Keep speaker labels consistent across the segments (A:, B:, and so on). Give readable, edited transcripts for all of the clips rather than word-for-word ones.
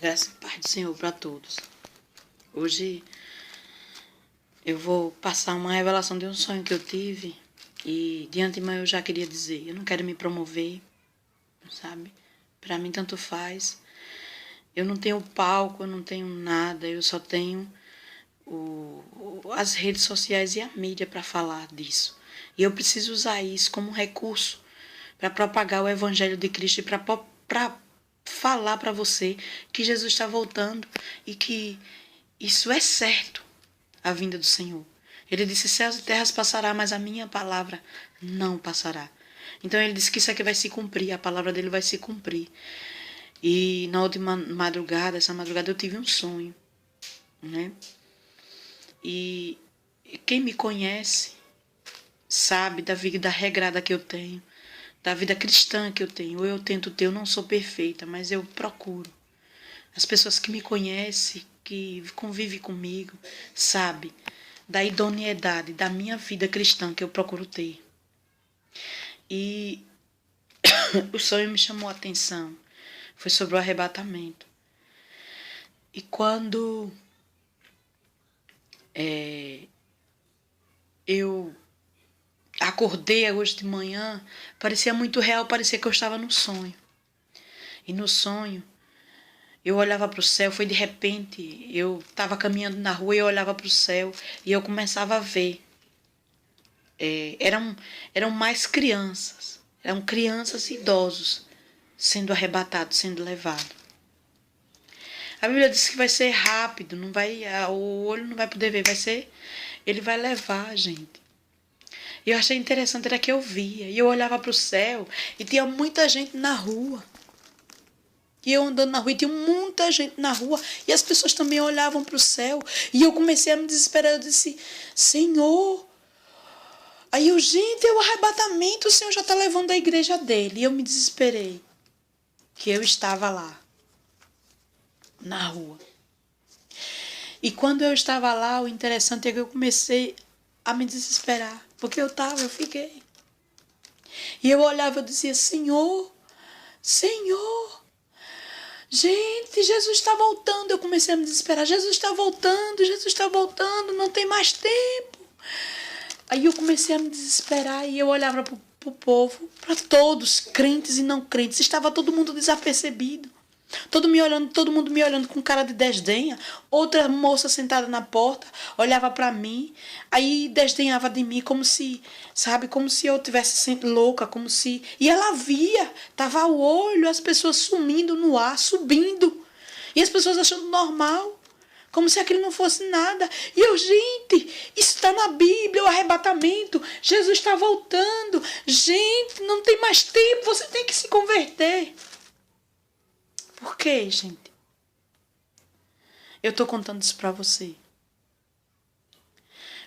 A: Graça e paz do Senhor para todos. Hoje eu vou passar uma revelação de um sonho que eu tive e de antemão eu já queria dizer, eu não quero me promover, sabe? Para mim tanto faz. Eu não tenho palco, eu não tenho nada, eu só tenho as redes sociais e a mídia para falar disso. E eu preciso usar isso como recurso para propagar o Evangelho de Cristo e para falar para você que Jesus está voltando e que isso é certo, a vinda do Senhor. Ele disse, céus e terras passará, mas a minha palavra não passará. Então ele disse que isso aqui vai se cumprir, a palavra dele vai se cumprir. E na última madrugada, essa madrugada eu tive um sonho, né? E quem me conhece sabe da vida regrada que eu tenho, da vida cristã que eu tenho. Eu tento ter, eu não sou perfeita, mas eu procuro. As pessoas que me conhecem, que convivem comigo, sabem da idoneidade da minha vida cristã que eu procuro ter. E o sonho me chamou a atenção. Foi sobre o arrebatamento. E quando eu acordei hoje de manhã, parecia muito real, parecia que eu estava no sonho. E no sonho, eu olhava para o céu, foi de repente, eu estava caminhando na rua e eu olhava para o céu e eu começava a ver. Eram mais crianças, eram crianças e idosos sendo arrebatados, sendo levados. A Bíblia diz que vai ser rápido, não vai, o olho não vai poder ver, ele vai levar a gente. E eu achei interessante, era que eu via, e eu olhava para o céu e tinha muita gente na rua. E eu andando na rua e tinha muita gente na rua e as pessoas também olhavam para o céu. E eu comecei a me desesperar, eu disse, Senhor. Aí eu, gente, é o arrebatamento, o Senhor já está levando a igreja dele. E eu me desesperei, que eu estava lá, na rua. E quando eu estava lá, o interessante é que eu comecei a me desesperar. Porque eu fiquei. E eu olhava, eu dizia, Senhor, Senhor. Gente, Jesus está voltando. Eu comecei a me desesperar. Jesus está voltando, não tem mais tempo. Aí eu comecei a me desesperar e eu olhava para o povo, para todos, crentes e não crentes. Estava todo mundo desapercebido. Todo mundo me olhando com cara de desdenha. Outra moça sentada na porta olhava para mim, aí desdenhava de mim como se, sabe, como se eu tivesse louca, como se... E ela via, tava o olho, as pessoas sumindo no ar, subindo. E as pessoas achando normal, como se aquilo não fosse nada. E eu, gente, isso está na Bíblia, o arrebatamento. Jesus está voltando. Gente, não tem mais tempo, você tem que se converter. Por quê, gente? Eu estou contando isso para você.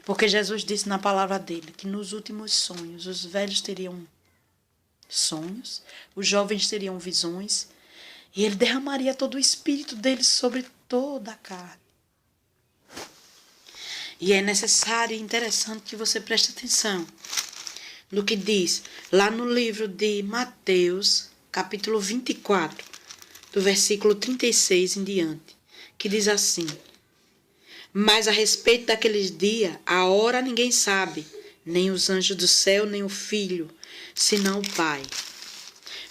A: Porque Jesus disse na palavra dele que nos últimos sonhos os velhos teriam sonhos, os jovens teriam visões e ele derramaria todo o espírito dele sobre toda a carne. E é necessário e interessante que você preste atenção no que diz lá no livro de Mateus, capítulo 24, do versículo 36 em diante, que diz assim, mas a respeito daqueles dias, a hora ninguém sabe, nem os anjos do céu, nem o Filho, senão o Pai.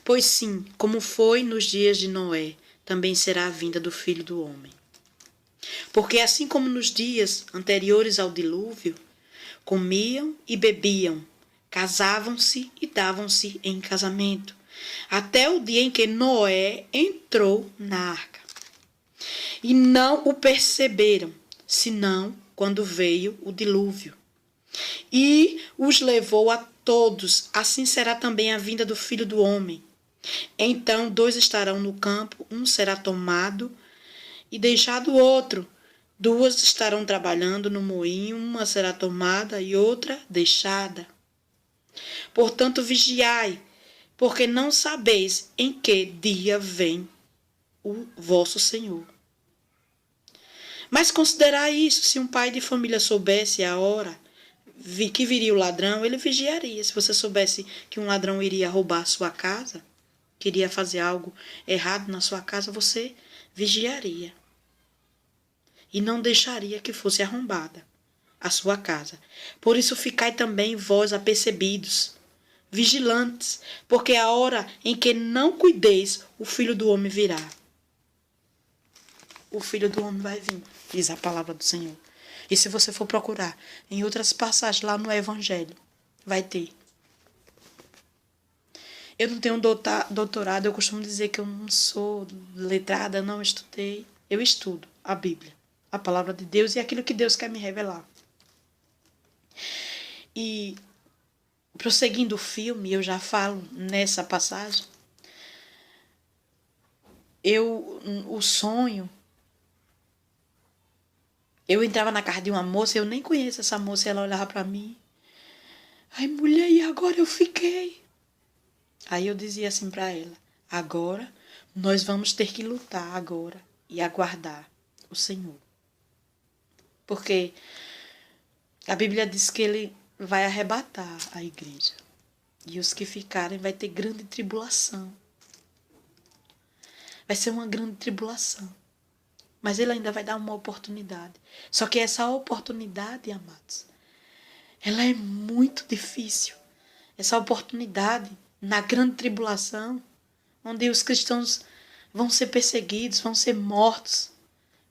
A: Pois sim, como foi nos dias de Noé, também será a vinda do Filho do Homem. Porque assim como nos dias anteriores ao dilúvio, comiam e bebiam, casavam-se e davam-se em casamento, até o dia em que Noé entrou na arca. E não o perceberam, senão quando veio o dilúvio. E os levou a todos, assim será também a vinda do Filho do Homem. Então 2 estarão no campo, um será tomado e deixado o outro. 2 estarão trabalhando no moinho, uma será tomada e outra deixada. Portanto, vigiai, porque não sabeis em que dia vem o vosso Senhor. Mas considerai isso, se um pai de família soubesse a hora que viria o ladrão, ele vigiaria. Se você soubesse que um ladrão iria roubar a sua casa, queria fazer algo errado na sua casa, você vigiaria. E não deixaria que fosse arrombada a sua casa. Por isso ficai também vós apercebidos, vigilantes, porque a hora em que não cuideis, o Filho do Homem virá. O Filho do Homem vai vir, diz a palavra do Senhor. E se você for procurar em outras passagens lá no Evangelho, vai ter. Eu não tenho doutorado, eu costumo dizer que eu não sou letrada, não estudei. Eu estudo a Bíblia, a palavra de Deus e aquilo que Deus quer me revelar. E prosseguindo o filme, eu já falo nessa passagem, o sonho, eu entrava na casa de uma moça, eu nem conheço essa moça, ela olhava para mim, ai mulher, e agora eu fiquei? Aí eu dizia assim para ela, agora nós vamos ter que lutar agora e aguardar o Senhor. Porque a Bíblia diz que Ele vai arrebatar a igreja. E os que ficarem vai ter grande tribulação. Vai ser uma grande tribulação. Mas Ele ainda vai dar uma oportunidade. Só que essa oportunidade, amados, ela é muito difícil. Essa oportunidade, na grande tribulação, onde os cristãos vão ser perseguidos, vão ser mortos,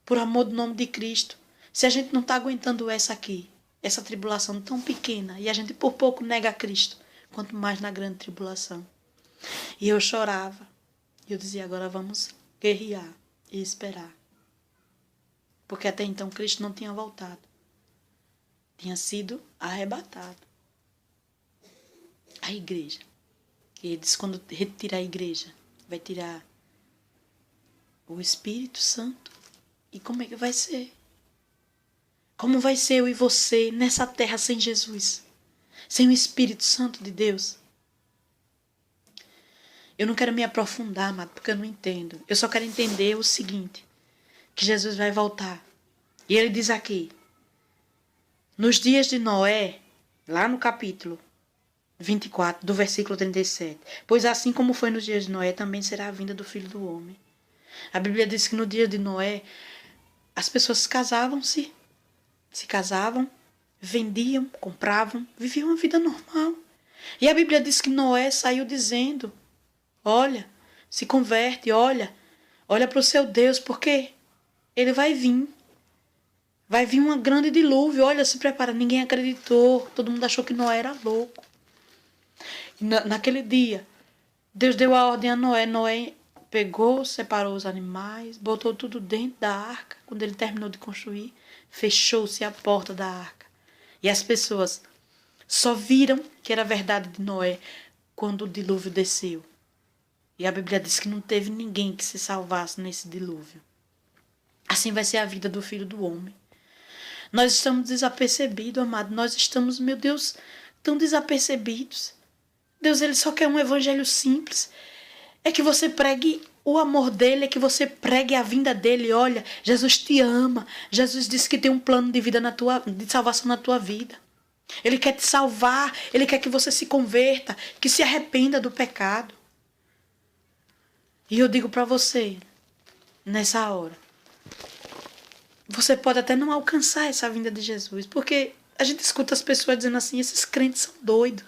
A: por amor do nome de Cristo. Se a gente não está aguentando essa aqui, essa tribulação tão pequena, e a gente por pouco nega a Cristo, quanto mais na grande tribulação. E eu chorava. E eu dizia, agora vamos guerrear e esperar. Porque até então Cristo não tinha voltado. Tinha sido arrebatado. A igreja. E ele diz, quando retirar a igreja, vai tirar o Espírito Santo. E como é que vai ser? Como vai ser eu e você nessa terra sem Jesus? Sem o Espírito Santo de Deus? Eu não quero me aprofundar, amado, porque eu não entendo. Eu só quero entender o seguinte, que Jesus vai voltar. E ele diz aqui, nos dias de Noé, lá no capítulo 24, do versículo 37, pois assim como foi nos dias de Noé, também será a vinda do Filho do Homem. A Bíblia diz que no dia de Noé, as pessoas casavam-se, se casavam, vendiam, compravam, viviam uma vida normal. E a Bíblia diz que Noé saiu dizendo, olha, se converte, olha para o seu Deus, porque ele vai vir. Vai vir uma grande dilúvio, olha, se prepara. Ninguém acreditou, todo mundo achou que Noé era louco. E naquele dia, Deus deu a ordem a Noé. Noé pegou, separou os animais, botou tudo dentro da arca. Quando ele terminou de construir, fechou-se a porta da arca. E as pessoas só viram que era verdade de Noé quando o dilúvio desceu. E a Bíblia diz que não teve ninguém que se salvasse nesse dilúvio. Assim vai ser a vida do Filho do Homem. Nós estamos desapercebidos, amado. Nós estamos, meu Deus, tão desapercebidos. Deus, Ele só quer um evangelho simples. É que você pregue o amor dEle, é que você pregue a vinda dEle. Olha, Jesus te ama. Jesus disse que tem um plano de vida de salvação na tua vida. Ele quer te salvar. Ele quer que você se converta, que se arrependa do pecado. E eu digo para você, nessa hora, você pode até não alcançar essa vinda de Jesus, porque a gente escuta as pessoas dizendo assim, esses crentes são doidos.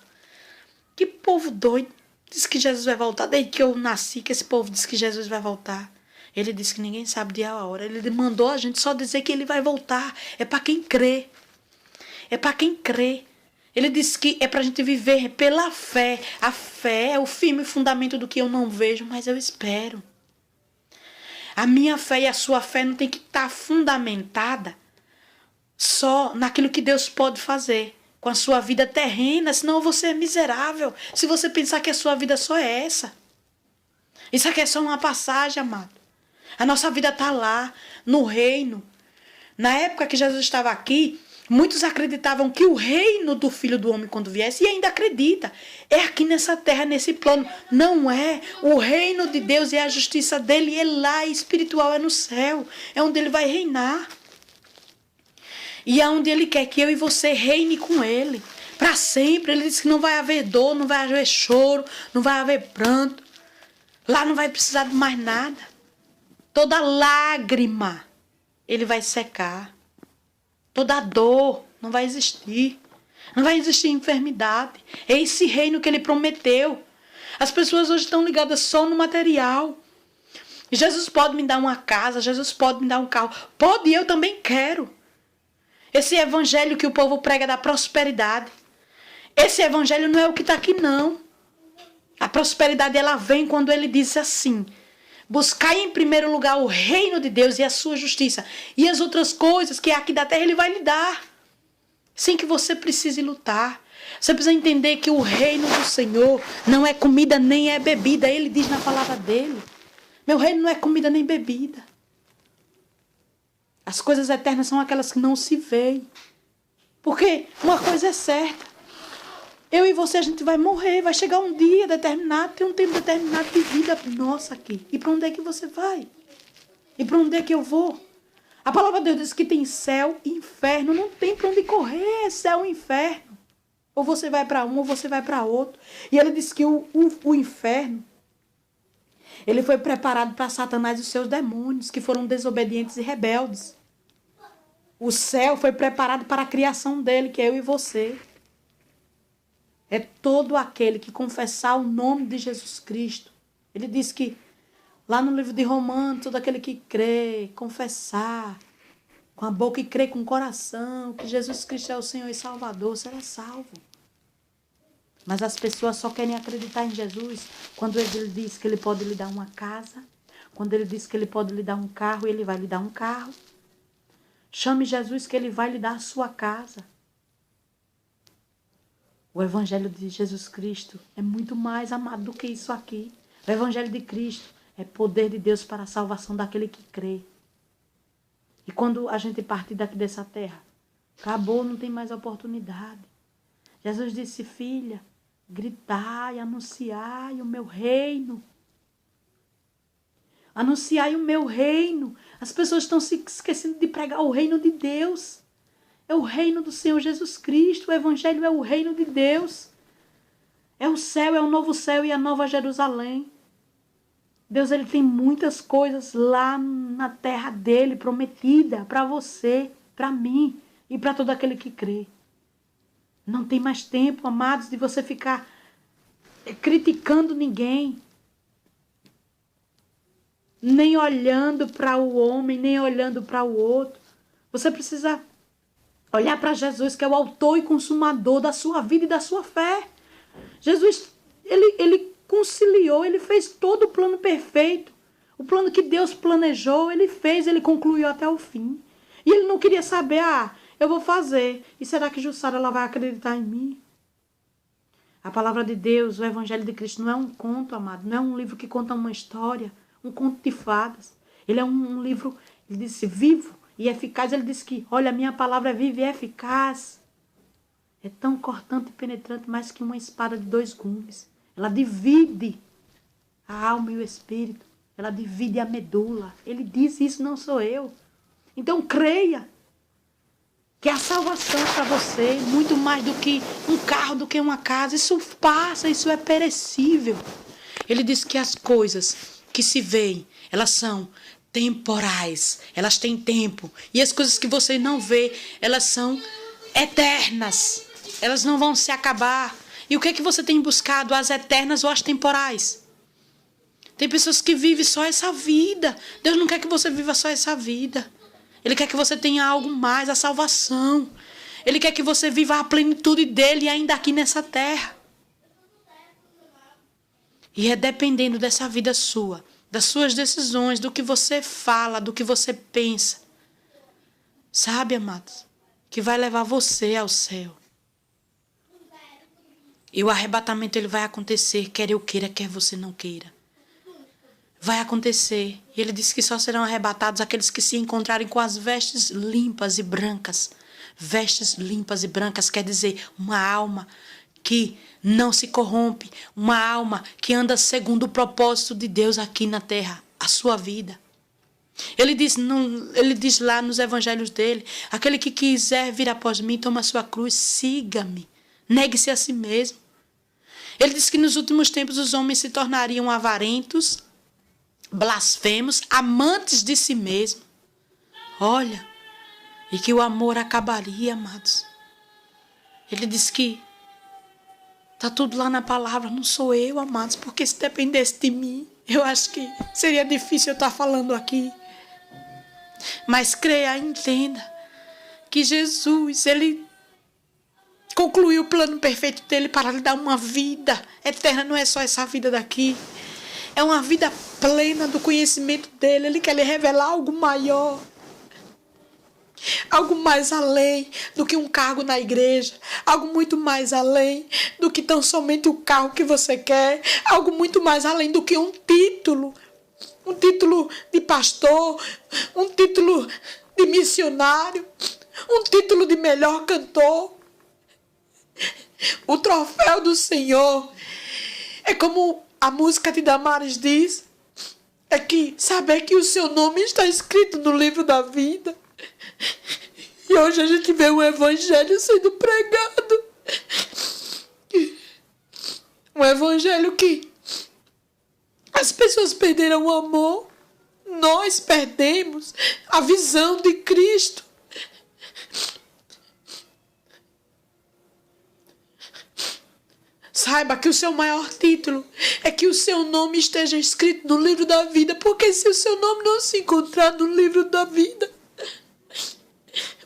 A: Que povo doido. Diz que Jesus vai voltar. Desde que eu nasci, que esse povo diz que Jesus vai voltar. Ele disse que ninguém sabe dia a hora. Ele mandou a gente só dizer que ele vai voltar. É para quem crê. É para quem crê. Ele disse que é para a gente viver pela fé. A fé é o firme fundamento do que eu não vejo, mas eu espero. A minha fé e a sua fé não tem que estar fundamentada só naquilo que Deus pode fazer com a sua vida terrena, senão você é miserável. Se você pensar que a sua vida só é essa. Isso aqui é só uma passagem, amado. A nossa vida está lá, no reino. Na época que Jesus estava aqui, muitos acreditavam que o reino do Filho do Homem, quando viesse, e ainda acredita, é aqui nessa terra, nesse plano. Não é. O reino de Deus é a justiça dele, é lá, espiritual, é no céu. É onde ele vai reinar. E é onde ele quer que eu e você reine com ele. Para sempre. Ele disse que não vai haver dor, não vai haver choro, não vai haver pranto. Lá não vai precisar de mais nada. Toda lágrima ele vai secar. Toda dor não vai existir. Não vai existir enfermidade. É esse reino que ele prometeu. As pessoas hoje estão ligadas só no material. Jesus pode me dar uma casa, Jesus pode me dar um carro. Pode, e eu também quero. Esse evangelho que o povo prega da prosperidade. Esse evangelho não é o que está aqui, não. A prosperidade, ela vem quando ele diz assim: buscai em primeiro lugar o reino de Deus e a sua justiça. E as outras coisas que é aqui da terra, ele vai lhe dar. Sem que você precise lutar. Você precisa entender que o reino do Senhor não é comida nem é bebida. Ele diz na palavra dele: meu reino não é comida nem bebida. As coisas eternas são aquelas que não se veem. Porque uma coisa é certa. Eu e você, a gente vai morrer. Vai chegar um dia determinado, tem um tempo determinado de vida nossa aqui. E para onde é que você vai? E para onde é que eu vou? A palavra de Deus diz que tem céu e inferno. Não tem para onde correr, céu e inferno. Ou você vai para um, ou você vai para outro. E ele diz que o inferno, ele foi preparado para Satanás e os seus demônios, que foram desobedientes e rebeldes. O céu foi preparado para a criação dele, que é eu e você. É todo aquele que confessar o nome de Jesus Cristo. Ele diz que, lá no livro de Romanos, todo aquele que crê, confessar com a boca e crê com o coração que Jesus Cristo é o Senhor e Salvador, será salvo. Mas as pessoas só querem acreditar em Jesus quando ele diz que ele pode lhe dar uma casa, quando ele diz que ele pode lhe dar um carro, ele vai lhe dar um carro. Chame Jesus que ele vai lhe dar a sua casa. O Evangelho de Jesus Cristo é muito mais amado do que isso aqui. O Evangelho de Cristo é poder de Deus para a salvação daquele que crê. E quando a gente partir daqui dessa terra, acabou, não tem mais oportunidade. Jesus disse: filha, gritai, anunciai o meu reino. Anunciai o meu reino. As pessoas estão se esquecendo de pregar o reino de Deus. É o reino do Senhor Jesus Cristo. O Evangelho é o reino de Deus. É o céu, é o novo céu e a nova Jerusalém. Deus, ele tem muitas coisas lá na terra dele, prometida para você, para mim e para todo aquele que crê. Não tem mais tempo, amados, de você ficar criticando ninguém. Nem olhando para o homem, nem olhando para o outro. Você precisa olhar para Jesus, que é o autor e consumador da sua vida e da sua fé. Jesus, ele conciliou, ele fez todo o plano perfeito. O plano que Deus planejou, ele fez, ele concluiu até o fim. E ele não queria saber, eu vou fazer. E será que Jussara ela vai acreditar em mim? A palavra de Deus, o Evangelho de Cristo, não é um conto, amado. Não é um livro que conta uma história, um conto de fadas. Ele é um livro, ele disse, vivo e eficaz. Ele disse que, olha, a minha palavra é viva e eficaz. É tão cortante e penetrante, mais que uma espada de 2 gumes. Ela divide a alma e o espírito. Ela divide a medula. Ele diz isso, não sou eu. Então creia que a salvação para você, muito mais do que um carro, do que uma casa, isso passa, isso é perecível. Ele diz que as coisas que se veem, elas são temporais, elas têm tempo. E as coisas que você não vê, elas são eternas. Elas não vão se acabar. E o que é que você tem buscado? As eternas ou as temporais? Tem pessoas que vivem só essa vida. Deus não quer que você viva só essa vida. Ele quer que você tenha algo mais, a salvação. Ele quer que você viva a plenitude dele ainda aqui nessa terra. E é dependendo dessa vida sua, das suas decisões, do que você fala, do que você pensa. Sabe, amados, que vai levar você ao céu. E o arrebatamento ele vai acontecer, quer eu queira, quer você não queira. Vai acontecer. E ele disse que só serão arrebatados aqueles que se encontrarem com as vestes limpas e brancas. Vestes limpas e brancas quer dizer uma alma que não se corrompe, uma alma que anda segundo o propósito de Deus aqui na terra, a sua vida. Ele diz lá nos evangelhos dele, aquele que quiser vir após mim, toma a sua cruz, siga-me, negue-se a si mesmo. Ele diz que nos últimos tempos os homens se tornariam avarentos, blasfemos, amantes de si mesmo. Olha, e que o amor acabaria, amados. Ele diz que está tudo lá na palavra, não sou eu, amados, porque se dependesse de mim, eu acho que seria difícil eu estar falando aqui. Mas creia, entenda que Jesus, ele concluiu o plano perfeito dele para lhe dar uma vida eterna. Não é só essa vida daqui. É uma vida plena do conhecimento dele. Ele quer lhe revelar algo maior. Algo mais além do que um cargo na igreja. Algo muito mais além do que tão somente o carro que você quer. Algo muito mais além do que um título. Um título de pastor. Um título de missionário. Um título de melhor cantor. O troféu do Senhor é como a música de Damares diz. É que saber que o seu nome está escrito no livro da vida. E hoje a gente vê um evangelho sendo pregado. Um evangelho que as pessoas perderam o amor. Nós perdemos a visão de Cristo. Saiba que o seu maior título é que o seu nome esteja escrito no livro da vida. Porque se o seu nome não se encontrar no livro da vida,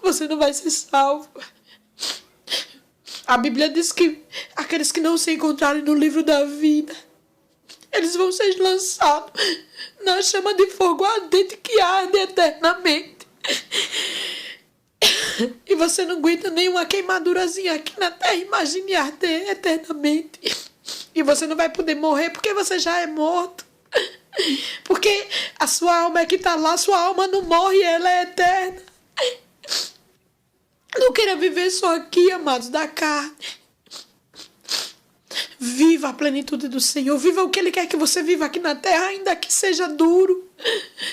A: você não vai ser salvo. A Bíblia diz que aqueles que não se encontrarem no livro da vida, eles vão ser lançados na chama de fogo ardente que arde eternamente. E você não aguenta nenhuma queimadurazinha aqui na terra. Imagine arder eternamente. E você não vai poder morrer porque você já é morto. Porque a sua alma é que está lá. Sua alma não morre, ela é eterna. Não queira viver só aqui, amados, da carne. Viva a plenitude do Senhor. Viva o que Ele quer que você viva aqui na terra, ainda que seja duro.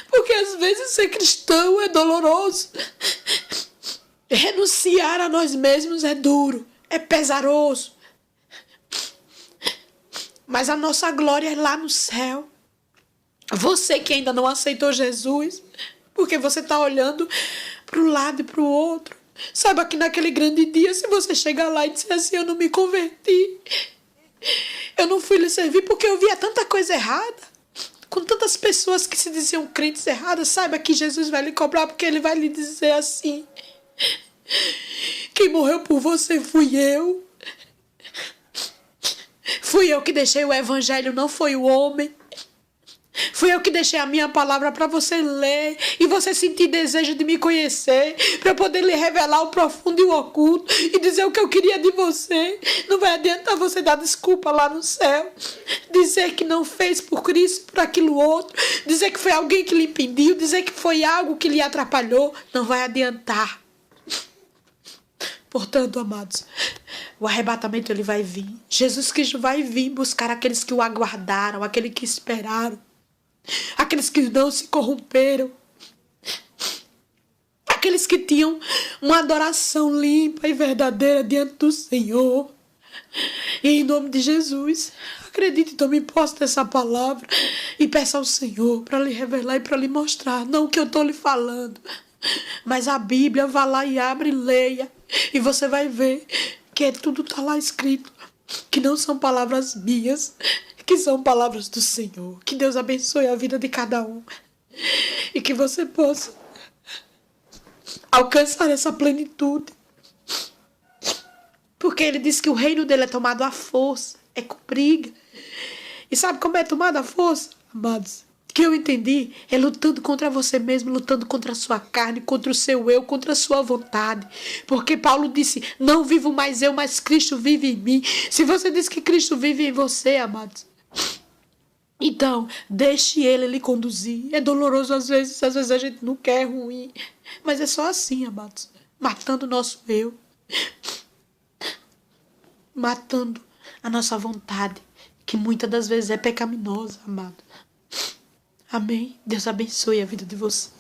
A: Porque às vezes ser cristão é doloroso. Renunciar a nós mesmos é duro, é pesaroso. Mas a nossa glória é lá no céu. Você que ainda não aceitou Jesus, porque você está olhando para um lado e para o outro. Saiba que naquele grande dia, se você chegar lá e disser assim, eu não me converti, eu não fui lhe servir porque eu via tanta coisa errada, com tantas pessoas que se diziam crentes erradas, saiba que Jesus vai lhe cobrar, porque Ele vai lhe dizer assim, quem morreu por você fui eu. Fui eu que deixei o evangelho, não foi o homem. Fui eu que deixei a minha palavra para você ler e você sentir desejo de me conhecer, para eu poder lhe revelar o profundo e o oculto e dizer o que eu queria de você. Não vai adiantar você dar desculpa lá no céu, dizer que não fez por Cristo, por aquilo outro, dizer que foi alguém que lhe impediu, dizer que foi algo que lhe atrapalhou. Não vai adiantar. Portanto, amados, o arrebatamento ele vai vir. Jesus Cristo vai vir buscar aqueles que o aguardaram, aqueles que esperaram, aqueles que não se corromperam, aqueles que tinham uma adoração limpa e verdadeira diante do Senhor. E em nome de Jesus, acredite, tome posse dessa palavra e peça ao Senhor para lhe revelar e para lhe mostrar, não o que eu estou lhe falando, mas a Bíblia. Vá lá e abre e leia. E você vai ver que tudo está lá escrito. Que não são palavras minhas, que são palavras do Senhor. Que Deus abençoe a vida de cada um. E que você possa alcançar essa plenitude. Porque Ele diz que o reino dele é tomado à força. É com briga. E sabe como é tomado à força, amados? Que eu entendi, é lutando contra você mesmo, lutando contra a sua carne, contra o seu eu, contra a sua vontade. Porque Paulo disse, não vivo mais eu, mas Cristo vive em mim. Se você diz que Cristo vive em você, amados, então deixe Ele lhe conduzir. É doloroso às vezes a gente não quer, é ruim. Mas é só assim, amados, matando o nosso eu. Matando a nossa vontade, que muitas das vezes é pecaminosa, amado. Amém. Deus abençoe a vida de você.